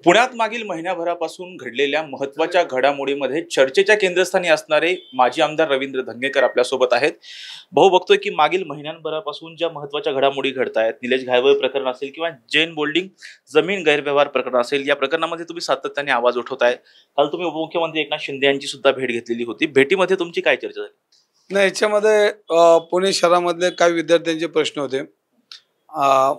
पुण्यात मागील महिन्याभरापासून घडलेल्या महत्त्वाच्या घडामोडीमध्ये चर्चेच्या केंद्रस्थानी असणारे माजी आमदार रवींद्र धंगेकर आपल्यासोबत आहेत। भाऊ, बघतोय की मागील महिन्यांभरापासून ज्या महत्त्वाच्या घडामोडी घडतायत, निलेश घायवळ प्रकरण असेल किंवा जैन बोल्डिंग जमीन गैरव्यवहार प्रकरण असेल, या प्रकरणामध्ये तुम्ही सातत्याने आवाज उठवताय। काल तुम्ही उपमुख्यमंत्री एकनाथ शिंदे यांची सुद्धा भेट घेतलेली होती। भेटीमध्ये तुमची काय चर्चा झाली? नाही, याच्यामध्ये पुणे शहरामधले काही विद्यार्थ्यांचे प्रश्न होते।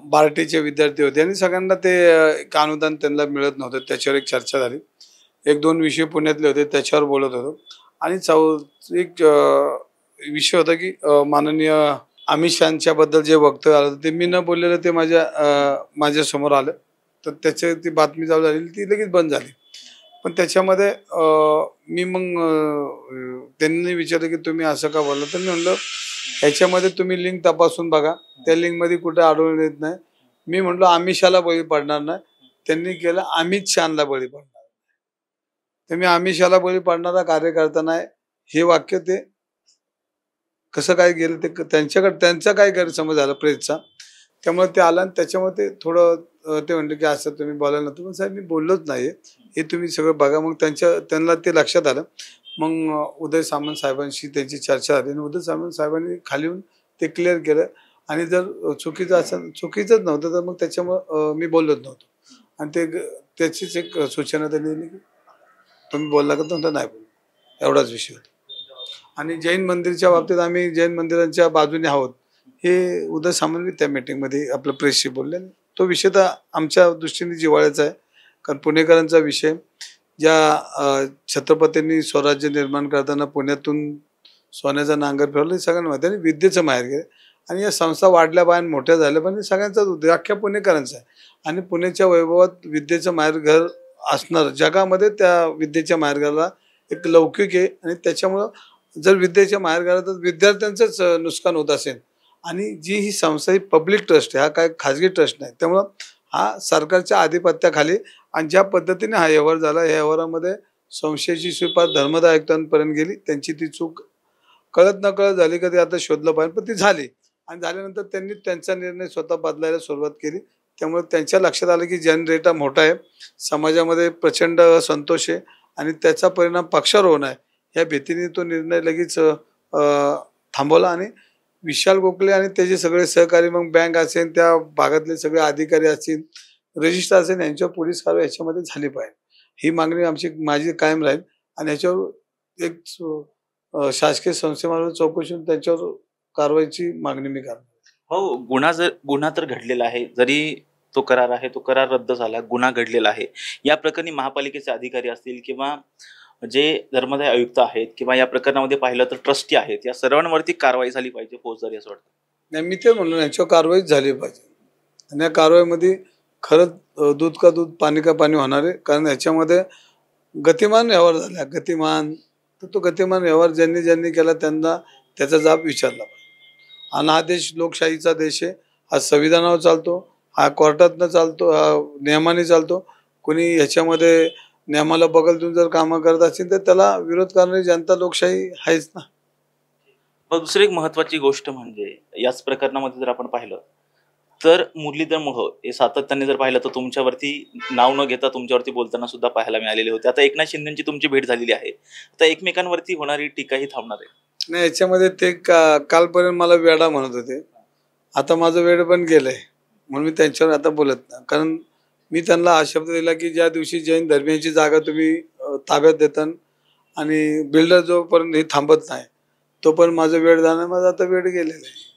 बार्टीचे विद्यार्थी होते आणि सगळ्यांना ते एक अनुदान त्यांना मिळत नव्हतं, त्याच्यावर एक चर्चा झाली। एक दोन विषय पुण्यातले होते, त्याच्यावर बोलत होतो। आणि एक विषय होता की माननीय अमित शहांच्या बद्दल जे वक्तव्य आलं ते मी न बोललेलं ते माझ्या समोर आलं, तर त्याची ती बातमी चालू झाली, ती लगेच बंद झाली। पण त्याच्यामध्ये मी मग त्यांनी विचारलं की तुम्ही असं का बोलला, तर मी म्हणलं ह्याच्यामध्ये तुम्ही लिंक तपासून बघा, त्या लिंकमध्ये कुठे आढळून येत नाही। मी म्हटलं अमित शहाला बळी पडणार नाही, त्यांनी केलं अमित शहाला बळी पडणार। तर मी अमित शहाला बळी पडणारा कार्यकर्ता नाही, हे वाक्य ते कसं काय गेलं ते त्यांचा काय गैरसमज झाला प्रेसचा, त्यामुळे ते आला आणि त्याच्यामुळे ते थोडं ते म्हणले की असं तुम्ही बोलायला नव्हतं। पण साहेब मी बोललोच नाही, हे तुम्ही सगळं बघा। मग त्यांना ते लक्षात आलं। मग उदय सामंत साहेबांशी त्यांची चर्चा झाली आणि उदय सामंत साहेबांनी खाली येऊन ते क्लिअर केलं। आणि जर चुकीचं असेल, चुकीचंच नव्हतं, तर मग त्याच्यामुळं मी बोललोच नव्हतो। आणि त्याचीच एक सूचना त्यांनी दिली की तुम्ही बोलला का, तर नाही बोल, एवढाच विषय होता। आणि जैन मंदिरच्या बाबतीत आम्ही जैन मंदिरांच्या बाजूने आहोत, हे उदय सामंत त्या मीटिंगमध्ये आपलं प्रेसशी बोलले। तो विषय तर आमच्या दृष्टीने जिव्हाळ्याचा आहे, कारण पुणेकरांचा विषय, ज्या छत्रपतींनी स्वराज्य निर्माण करताना पुण्यातून सोन्याचा नांगर फिरवला, हे सगळ्यांना माहिती आहे। आणि विद्येचं माहेर गेले आणि या संस्था वाढल्या बाहेर मोठ्या झाल्या, पण सगळ्यांचाच उद्देश अख्ख्या पुणेकरांचा आहे। आणि पुण्याच्या वैभवात विद्येचं माहेरघर असणार, जगामध्ये त्या विद्येच्या माहेरघराला एक लौकिक आहे। आणि त्याच्यामुळं जर विद्येच्या माहेरघरात विद्यार्थ्यांचंच नुकसान होत असेल, आणि जी ही संस्था ही पब्लिक ट्रस्ट आहे, हा काय खाजगी ट्रस्ट नाही, त्यामुळं हा सरकारच्या आधिपत्याखाली, आणि ज्या पद्धतीने हा व्यवहार झाला, या व्यवहारामध्ये संशयाची स्वीकार धर्मदाय आयुक्तांपर्यंत गेली, त्यांची ती चूक कळत न कळत झाली का ते आता शोधलं पाहिजे, पण ती झाली। आणि झाल्यानंतर त्यांनी त्यांचा निर्णय स्वतः बदलायला सुरुवात केली। त्यामुळे त्यांच्या लक्षात आलं की जनरेटा मोठा आहे, समाजामध्ये प्रचंड असंतोष आहे, आणि त्याचा परिणाम पक्षावर होणार आहे, या भीतीने तो निर्णय लगेच थांबवला। आणि विशाल गोखले आणि त्याचे सगळे सहकारी, मग बँक असेल, त्या भागातले सगळे अधिकारी असतील, रजिस्ट्रार असेल, यांच्यावर पोलीस कारवाई याच्यामध्ये झाली पाहिजे, ही मागणी माझी कायम राहील। आणि याच्यावर एक शासकीय संस्थेमार्फत चौकशी होऊन त्यांच्यावर कारवाईची मागणी मी करणार। हो, गुन्हा तर घडलेला आहे, जरी तो करार आहे, तो करार रद्द झाला, गुन्हा घडलेला आहे। या प्रकरणी महापालिकेचे अधिकारी असतील किंवा जे धर्मदाय आयुक्त आहेत किंवा या प्रकरणामध्ये पाहिलं तर ट्रस्टी आहेत, या सर्वांवरती कारवाई झाली पाहिजे फौजदारी, असं वाटतं? नाही, मी ते म्हणून याच्यावर कारवाईच झाली पाहिजे। आणि या कारवाईमध्ये खरंच दूध का दूध पाणी का पाणी होणार आहे, कारण याच्यामध्ये गतिमान व्यवहार झाला, गतिमान, तर तो गतिमान व्यवहार ज्यांनी ज्यांनी केला त्यांना त्याचा जाब विचारला पाहिजे। आणि हा देश लोकशाहीचा देश आहे, हा संविधानावर चालतो, हा कोर्टातनं चालतो, हा नियमाने चालतो। कोणी ह्याच्यामध्ये नियमाला बगल देऊन जर कामं करत असेल, तर त्याला विरोध करणारी जनता लोकशाही आहेच ना। मग दुसरी एक महत्त्वाची गोष्ट म्हणजे याच प्रकरणामध्ये जर आपण पाहिलं तर मुरलीधर मोहोळ हे सातत्याने जर पाहिलं तर तुमच्यावरती नाव न घेता तुमच्यावरती बोलताना सुद्धा पाहायला मिळालेले होते। आता एकनाथ शिंदेची तुमची भेट झालेली आहे, आता एकमेकांवरती होणारी टीका ही थांबणार आहे? नाही, याच्यामध्ये ते कालपर्यंत मला वेडा म्हणत होते, आता माझं वेड पण गेलंय, म्हणून मी त्यांच्यावर आता बोलत नाही। कारण मी त्यांना हा शब्द दिला की ज्या दिवशी जैन धर्मियांची जागा तुम्ही ताब्यात देता आणि बिल्डर जोपर्यंत हे थांबत नाही, तोपर्यंत माझं वेड जाणार, माझं आता वेड गेलेलं आहे।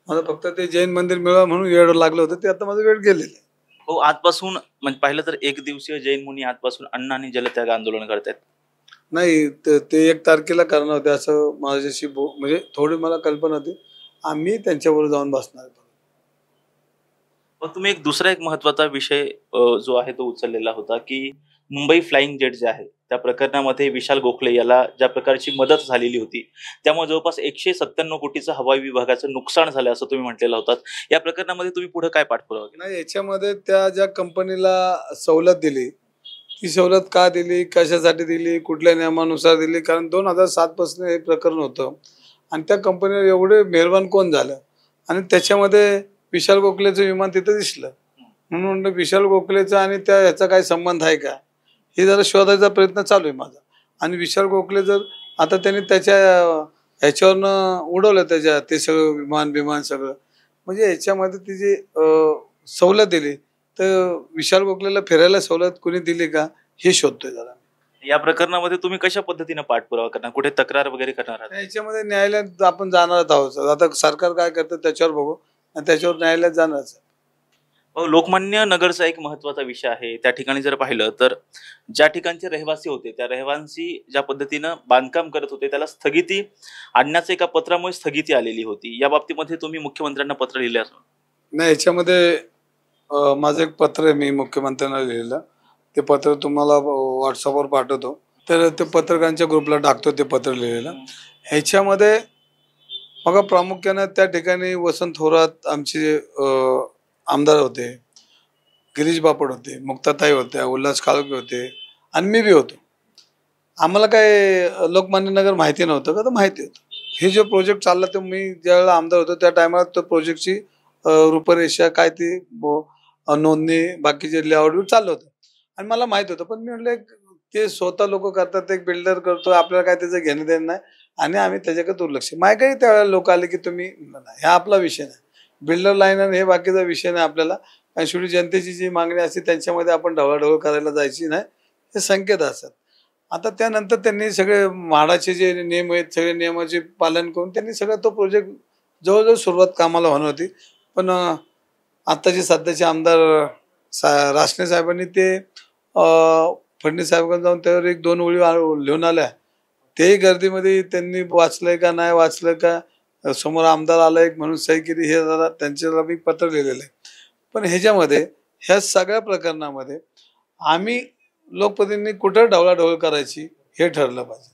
मला फक्त ते जैन मंदिर मिळावं म्हणून वेड लागलं होतं, ते आता माझं वेड गेलेलं आहे। हो, आजपासून म्हणजे पाहिलं तर एक दिवसीय जैन मुनी आजपासून अन्न आणि जलत्याग आंदोलन करतात। नाही, ते 1 तारखेला करणार होते असं माझ्याशी म्हणजे थोडी मला कल्पना होती, आम्ही त्यांच्याबरोबर जाऊन बसणार। मग तुम्ही दुसरा एक महत्त्वाचा विषय जो आहे तो उचललेला होता की मुंबई फ्लाइंग जेट जे आहे त्या प्रकरणामध्ये विशाल गोखले याला ज्या प्रकारची मदत झालेली होती, त्यामुळे जवळपास 197 कोटीचं हवाई विभागाचं नुकसान झालं असं तुम्ही म्हटलेलं होतात। या प्रकरणामध्ये तुम्ही पुढे काय पाठपुरावा केला? नाही, याच्यामध्ये त्या ज्या कंपनीला सवलत दिली, ती सवलत का दिली, कशासाठी दिली, कुठल्या नियमानुसार दिली, कारण 2007 पासून हे प्रकरण होतं। आणि त्या कंपनीवर एवढे मेहरबान कोण झालं, आणि त्याच्यामध्ये विशाल गोखलेचं विमान तिथं दिसलं, म्हणून म्हणलं विशाल गोखलेचा आणि त्या ह्याचा काही संबंध आहे का, हे जरा शोधायचा प्रयत्न चालू आहे माझा. आणि विशाल गोखले जर आता त्यांनी त्याच्या ह्याच्यावरनं उडवलं त्याच्या ते सगळं विमान सगळं, म्हणजे ह्याच्यामध्ये ती जी सवलत दिली, तर विशाल गोखलेला फिरायला सवलत कोणी दिली का हे शोधतोय जरा. या प्रकरणामध्ये तुम्ही कशा पद्धतीने पाठपुरावा करणार, कुठे तक्रार वगैरे करणार आहात? ह्याच्यामध्ये न्यायालयात आपण जाणारच आहोत. आता सरकार काय करतं त्याच्यावर बघू आणि त्याच्यावर न्यायालयात जाणारच. लोकमान्य नगरचा एक महत्वाचा विषय आहे. त्या ठिकाणी जर पाहिलं तर ज्या ठिकाणचे रहिवासी होते त्या रहिवासी ज्या पद्धतीनं बांधकाम करत होते त्याला स्थगिती आणण्याचं एका पत्रामुळे स्थगिती आलेली होती. या बाबतीमध्ये तुम्ही मुख्यमंत्र्यांना पत्र लिहिले असं? नाही, याच्यामध्ये माझं एक पत्र आहे, मी मुख्यमंत्र्यांना लिहिलेलं. ते पत्र तुम्हाला व्हॉट्सअपवर पाठवतो. तर ते पत्रकारांच्या ग्रुपला टाकतो ते पत्र लिहिलेलं. ह्याच्यामध्ये बघा प्रामुख्यानं त्या ठिकाणी वसंत थोरात आमचे आमदार होते, गिरीश बापट होते, मुक्ताताई होत्या, उल्हास खाळगे होते आणि मी बी होतो. आम्हाला काय लोकमान्य नगर माहिती नव्हतं का, तर माहिती होतं. हे जो प्रोजेक्ट चालला तर मी ज्यावेळेला आमदार होतो त्या टायमाला तो प्रोजेक्टची रूपरेषा काय ती नोंदणी बाकीचे लेआउट चाललं होतं आणि मला माहित होतं. पण मी म्हटलं ते स्वतः लोक करतात, एक बिल्डर करतो, आपल्याला काय त्याचं घेणं देणं नाही आणि आम्ही त्याच्याकडे दुर्लक्ष. काही त्यावेळेला लोक आले की तुम्ही, हा आपला विषय नाही, बिल्डर लाईन आणि हे बाकीचा विषय नाही आपल्याला. आणि शेवटी जनतेची जी मागणी असते त्यांच्यामध्ये आपण ढवळाढवळ करायला जायची नाही, हे संकेत असतात. आता त्यानंतर त्यांनी सगळे म्हाडाचे जे नियम आहेत सगळे नियमाचे पालन करून त्यांनी सगळं तो प्रोजेक्ट जवळजवळ सुरुवात कामाला होणार होती. पण आत्ताचे सध्याचे आमदार रासने साहेबांनी ते फडणवीस साहेबांना जाऊन त्यावर एक दोन ओळी लिहून आल्या. तेही गर्दीमध्ये त्यांनी वाचलंय का नाही वाचलं का, समोर आमदार आला एक म्हणून सही केली, हे जरा त्यांच्याला मी पत्र लिहिलेलं आहे. पण ह्याच्यामध्ये ह्या सगळ्या प्रकरणामध्ये आम्ही लोकप्रतिनिधी कुठं ढवळाढवळ करायची हे ठरलं पाहिजे.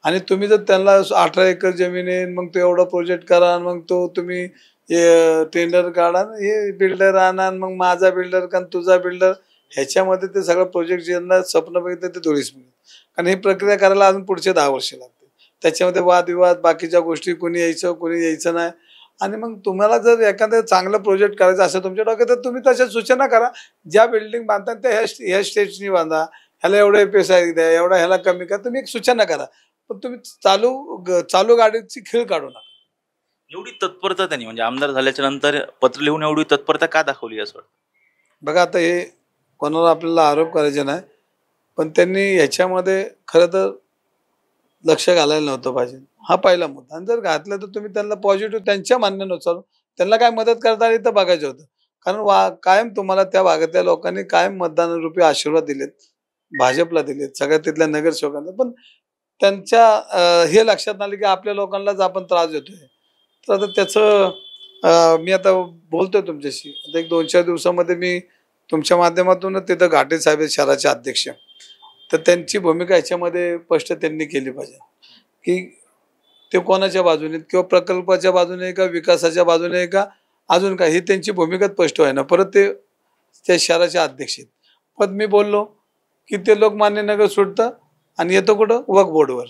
आणि तुम्ही जर त्यांना 18 एकर जमीन आहे मग तो एवढा प्रोजेक्ट करा, मग तो तुम्ही टेंडर काढा, हे बिल्डर आणा, मग माझा बिल्डर का तुझा बिल्डर, ह्याच्यामध्ये ते सगळं प्रोजेक्ट ज्यांना स्वप्न बघितलं ते धुळीस मिळेल. कारण ही प्रक्रिया करायला अजून पुढचे 10 वर्ष लागते. त्याच्यामध्ये वादविवाद बाकीच्या गोष्टी, कोणी यायचं नाही. आणि मग तुम्हाला जर एखादं चांगलं प्रोजेक्ट करायचं असेल तुमच्या डोक्यात तर तुम्ही तशा सूचना करा. ज्या बिल्डिंग बांधतात त्या ह्या स्टेजनी बांधा, ह्याला एवढे पैसे द्या, एवढा ह्याला कमी करा, तुम्ही एक सूचना करा. पण तुम्ही चालू गाडीची खीळ काढू नका. एवढी तत्परता त्यांनी म्हणजे आमदार झाल्याच्या नंतर पत्र लिहून एवढी तत्परता का दाखवली असं वाटतं? बघा आता हे कोणाला आपल्याला आरोप करायचे नाही, पण त्यांनी ह्याच्यामध्ये खरं तर लक्ष घालायला नव्हतं पाहिजे, हा पहिला मुद्दा. आणि जर घातलं तर तुम्ही त्यांना पॉझिटिव्ह त्यांच्या म्हणण्यानुसार त्यांना काय मदत करता आली तर बघायचं होतं. कारण कायम तुम्हाला त्या भागातल्या लोकांनी कायम मतदानरूपी आशीर्वाद दिलेत, भाजपला दिलेत, सगळ्या तिथल्या नगरसेवकांना. पण त्यांच्या हे लक्षात आलं की आपल्या लोकांनाच आपण त्रास देतोय. तर आता त्याचं मी आता बोलतोय तुमच्याशी. आता एक 2-4 दिवसामध्ये मी तुमच्या माध्यमातून तिथं घाटे साहेब आहेत शहराचे अध्यक्ष, तर त्यांची भूमिका याच्यामध्ये स्पष्ट त्यांनी केली पाहिजे की ते कोणाच्या बाजूने किंवा प्रकल्पाच्या बाजूने का विकासाच्या बाजूने का अजून काय, ही त्यांची भूमिका स्पष्ट आहे ना. परत ते त्या शहराचे अध्यक्ष आहेत. पण मी बोललो की ते लोकमान्य नगर सुटतं आणि येतं कुठं वक्फ बोर्डवर,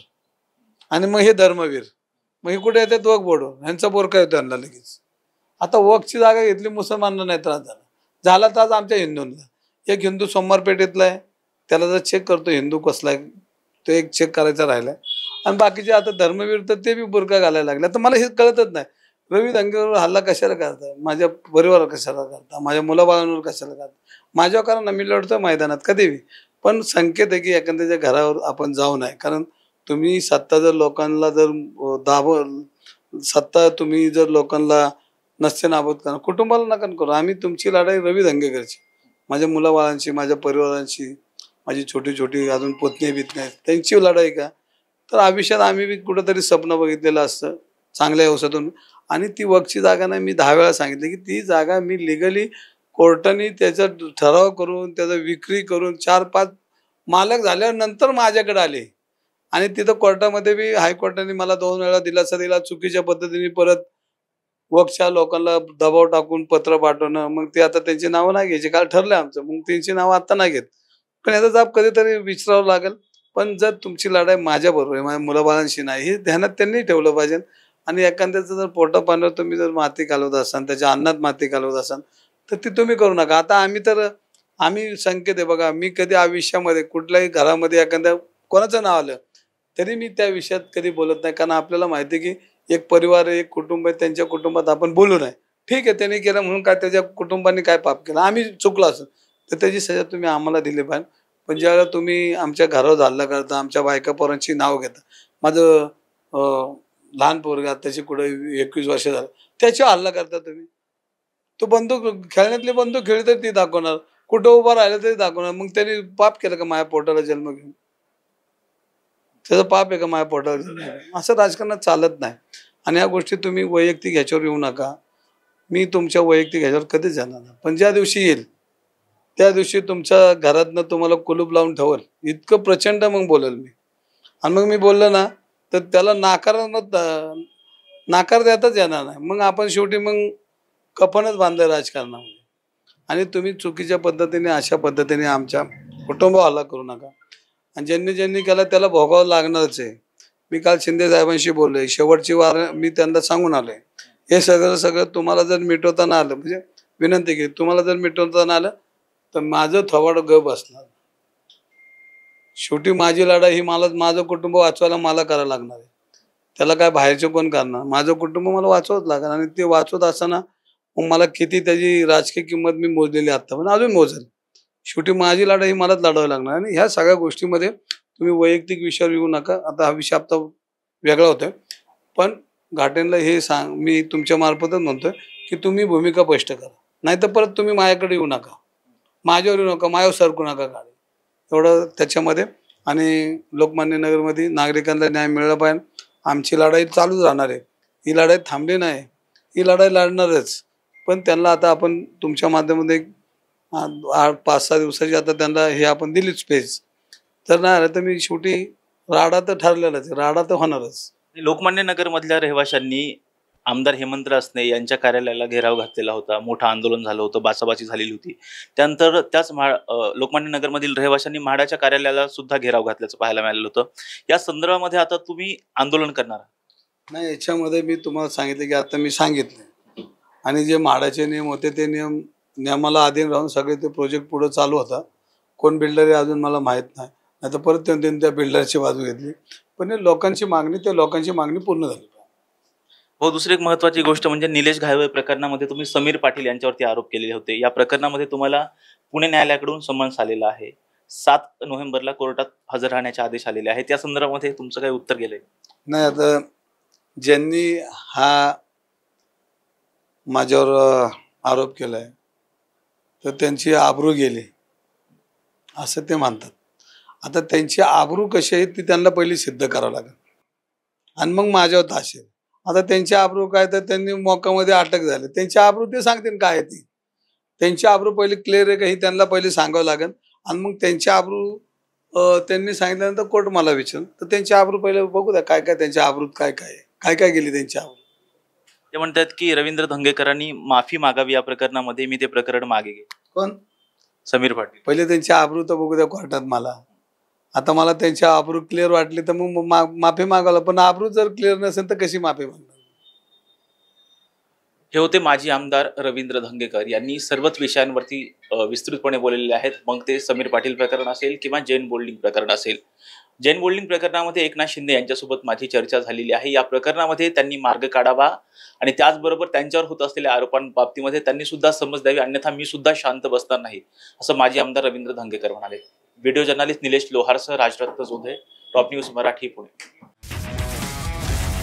आणि मग हे धर्मवीर मग हे कुठे येतात वक्फ बोर्डवर, ह्यांचा बोरका येतो त्यांना लगेच. आता वक्फची जागा घेतली मुसलमानांना नाही त्रास झाला तर आज आमच्या हिंदूंना. एक हिंदू सोमवारपेठेतला आहे, त्याला जर चेक करतो हिंदू कसला आहे तो एक चेक करायचा राहिलाय. आणि बाकीचे आता धर्मवीर तर ते बी बुरका घालायला लागले. तर मला हे कळतच नाही, रवी दंगेवर हल्ला कशाला करता, माझ्या परिवारावर कशाला करता, माझ्या मुलाबाळांवर कशाला करता. माझ्यावर कारण मी लढतो मैदानात कधी बी, पण संकेत आहे की एखाद्याच्या घरावर आपण जाऊ नये. कारण तुम्ही सत्ता जर लोकांना जर सत्ता तुम्ही जर लोकांना नसते नाबूद करा, कुटुंबाला नका करू. आम्ही तुमची लढाई रवी दंगेकरची, माझ्या मुलाबाळांची, माझ्या परिवारांची, माझी छोटी छोटी अजून पोतणी बीत नाही त्यांची लढाई का. तर आयुष्यात आम्ही बी कुठंतरी स्वप्न बघितलेलं असतं चांगल्या व्यवसायातून. आणि ती वक्फची जागा नाही, मी 10 वेळा सांगितलं की ती जागा मी लिगली कोर्टाने त्याचा ठराव करून त्याचा विक्री करून 4-5 मालक झाल्यावर नंतर माझ्याकडे आले. आणि तिथं कोर्टामध्ये बी हायकोर्टाने मला 2 वेळा दिलासा दिला. चुकीच्या पद्धतीने परत वक्फच्या लोकांना दबाव टाकून पत्र पाठवणं. मग ते आता त्यांची नावं नाही घ्यायची, काल ठरलं आमचं, मग त्यांची नावं आता नाही घेत. पण याचा जाब कधीतरी विचारावं लागेल. पण जर तुमची लढाई माझ्याबरोबर आहे, माझ्या मुलाबाळांशी नाही, हे ध्यानात त्यांनी ठेवलं पाहिजे. आणि एखाद्याचं जर पोटा पाण्यावर तुम्ही जर माती घालवत असाल, त्याच्या अन्नात माती घालवत असाल, तर ती तुम्ही करू नका. आता आम्ही संकेत आहे बघा, मी कधी आयुष्यामध्ये कुठल्याही घरामध्ये एखाद्या कोणाचं नाव आलं तरी मी त्या विषयात कधी बोलत नाही, कारण आपल्याला माहिती आहे की एक परिवार आहे, एक कुटुंब आहे, त्यांच्या कुटुंबात आपण बोलू नये. ठीक आहे, त्यांनी केलं म्हणून काय त्याच्या कुटुंबाने काय पाप केलं, आम्ही चुकलो असं तर त्याची सजा तुम्ही आम्हाला दिली पाहिजे. पण ज्यावेळेला तुम्ही आमच्या घरावर हल्ला करता, आमच्या बायका पोरांची नाव घेता, माझं लहान पोरगा त्याची कुठे 21 वर्ष झालं त्याच्यावर हल्ला करता तुम्ही. तो बंदूक खेळण्यातली बंदूक खेळली तर ती दाखवणार, कुठं उभं राहिलं तरी दाखवणार. मग त्यांनी पाप केलं का माझ्या पोटाला जन्म घेऊन? त्याचं पाप आहे का माझ्या पोटाला जन्म घेऊन? असं राजकारणात चालत नाही. आणि या गोष्टी तुम्ही वैयक्तिक ह्याच्यावर येऊ नका. मी तुमच्या वैयक्तिक ह्याच्यावर कधीच जाणार नाही. पण ज्या दिवशी येईल त्या दिवशी तुमच्या घरातनं तुम्हाला कुलूप लावून ठेवल इतकं प्रचंड मग बोलेल मी. आणि मग मी बोललो ना तर त्याला नाकार देताच येणार नाही. मग आपण शेवटी मग कफनच बांधलं राजकारणामध्ये. आणि तुम्ही चुकीच्या पद्धतीने अशा पद्धतीने आमच्या कुटुंबावर हल्ला करू नका. आणि ज्यांनी केला त्याला भोगावं लागणारच आहे. मी काल शिंदे साहेबांशी बोललोय, शेवटची वार मी त्यांना सांगून आलोय, हे सगळं तुम्हाला जर मिटवताना आलं, म्हणजे विनंती केली, तुम्हाला जर मिटवताना आलं तर माझं थोबाड गप असणार. शेवटी माझी लढाई ही माझं कुटुंब वाचवायला मला करायला लागणार आहे. त्याला काय बाहेरचे कोण करणार? माझं कुटुंब मला वाचवत लागणार. आणि ते वाचवत असताना मग मला किती त्याची राजकीय किंमत मी मोजलेली आता पण अजून मोजेल. शेवटी माझी लढाई ही मलाच लढावी लागणार. आणि ह्या सगळ्या गोष्टीमध्ये तुम्ही वैयक्तिक विषयावर येऊ नका. आता हा विषय आता वेगळा होतोय, पण घाटेंना हे मी तुमच्या मार्फतच म्हणतोय की तुम्ही भूमिका स्पष्ट करा, नाही तर परत तुम्ही माझ्याकडे येऊ नका, माझ्यावर येऊ नका, माझ्यावर सरकू नका गाडी. एवढं त्याच्यामध्ये. आणि लोकमान्य नगरमध्ये नागरिकांना न्याय मिळाला पाहिजे. आमची लढाई चालूच राहणार आहे. ही लढाई थांबली नाही, ही लढाई लढणारच. पण त्यांना आता आपण तुमच्या माध्यमामध्ये 5-6 दिवसाची आता त्यांना हे आपण दिलीच स्पेस. तर नाही आलं तर मी शेवटी राडा तर ठरलेलाच, राडा तर होणारच. लोकमान्य नगर मधल्या रहिवाशांनी आमदार हेमंत रासने यांच्या कार्यालयाला घेराव घातलेला होता, मोठं आंदोलन झालं होतं, बाचाबाची झालेली होती. त्यानंतर त्याच लोकमान्य नगरमधील रहिवाशांनी म्हाडाच्या कार्यालयाला सुद्धा घेराव घातल्याचं पाहायला मिळालेलं होतं. या संदर्भामध्ये आता तुम्ही आंदोलन करणार? नाही, याच्यामध्ये मी तुम्हाला सांगितलं की आता मी सांगितलं. आणि जे म्हाडाचे नियम होते ते नियमाला अधीन राहून सगळे ते प्रोजेक्ट पुढे चालू होता. कोण बिल्डर आहे अजून मला माहीत नाही, नाही तर परत त्यांनी त्या बिल्डरची बाजू घेतली. पण लोकांची मागणी पूर्ण झाली. हो, दुसरी एक महत्त्वाची गोष्ट म्हणजे निलेश घायवळ प्रकरणामध्ये तुम्ही समीर पाटील यांच्यावरती आरोप केलेले होते. या प्रकरणामध्ये तुम्हाला पुणे न्यायालयाकडून समन्स आलेला आहे. 7 नोव्हेंबरला कोर्टात हजर राहण्याचे आदेश आलेले आहेत. त्या संदर्भामध्ये तुमचं काही उत्तर गेलंय? नाही, आता ज्यांनी हा माझ्यावर आरोप केलाय तर त्यांची आबरू गेली असं ते म्हणतात. आता त्यांची आबरू कशी आहे ती त्यांना पहिली सिद्ध करावं लागेल आणि मग माझ्यावर ताशेल. आता त्यांची आबरू काय, तर त्यांनी मोकामध्ये अटक झाली, त्यांची आबरू ते सांगतील काय आहे ती. त्यांची आबरू पहिली क्लिअर आहे का ही त्यांना पहिले सांगावं लागेल. आणि मग त्यांची आबरू त्यांनी सांगितल्यानंतर कोर्ट मला विचारेल, तर त्यांची आबरू पहिले बघू द्या काय त्यांच्या आबरूत काय गेली त्यांची आबरू. ते म्हणतात की रवींद्र धंगेकरांनी माफी मागावी या प्रकरणामध्ये, मी ते प्रकरण मागे घे. कोण? समीर पाटील. पहिले त्यांची आबरू तर बघू द्या कोर्टात मला. आता मला त्यांची आबरू क्लिअर वाटली तर मग माफी मागायला, पण आबरू जर क्लिअर नसेल तर कशी माफी मागणार? हे होते माजी आमदार रवींद्र धंगेकर. यांनी सर्वच विषयांवरती विस्तृतपणे बोललेले आहेत. मग ते समीर पाटील प्रकरण असेल किंवा जैन बोल्डिंग प्रकरण असेल. जैन बोल्डिंग प्रकरणामध्ये एकनाथ शिंदे यांच्यासोबत माझी चर्चा झालेली आहे. या प्रकरणामध्ये त्यांनी मार्ग काढावा आणि त्याचबरोबर त्यांच्यावर होत असलेल्या आरोपांबाबतीमध्ये त्यांनी सुद्धा समज द्यावी, अन्यथा मी सुद्धा शांत बसणार नाही, असं माजी आमदार रवींद्र धंगेकर म्हणाले. व्हिडिओ जर्नलिस्ट निलेश लोहारसह राजरत्न जोधे, टॉप न्यूज मराठी, पुणे.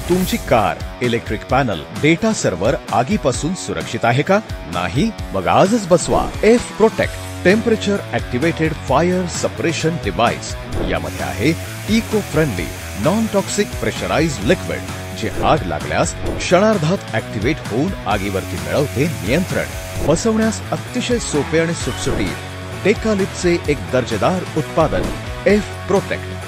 तुमची car, electric panel, data server आगीपासून सुरक्षित आहे का? नाही? मग आजच बसवा F protect temperature activated fire suppression device. यामध्ये आहे eco friendly non toxic pressurised liquid, जे आग लागल्यास क्षणार्धात ऍक्टिव्हेट होऊन आगीवरती मिळवते नियंत्रण. बसवण्यास अतिशय सोपे आणि सुटसुटीत. टेकालिपचे एक दर्जेदार उत्पादन एफ प्रोटेक्ट.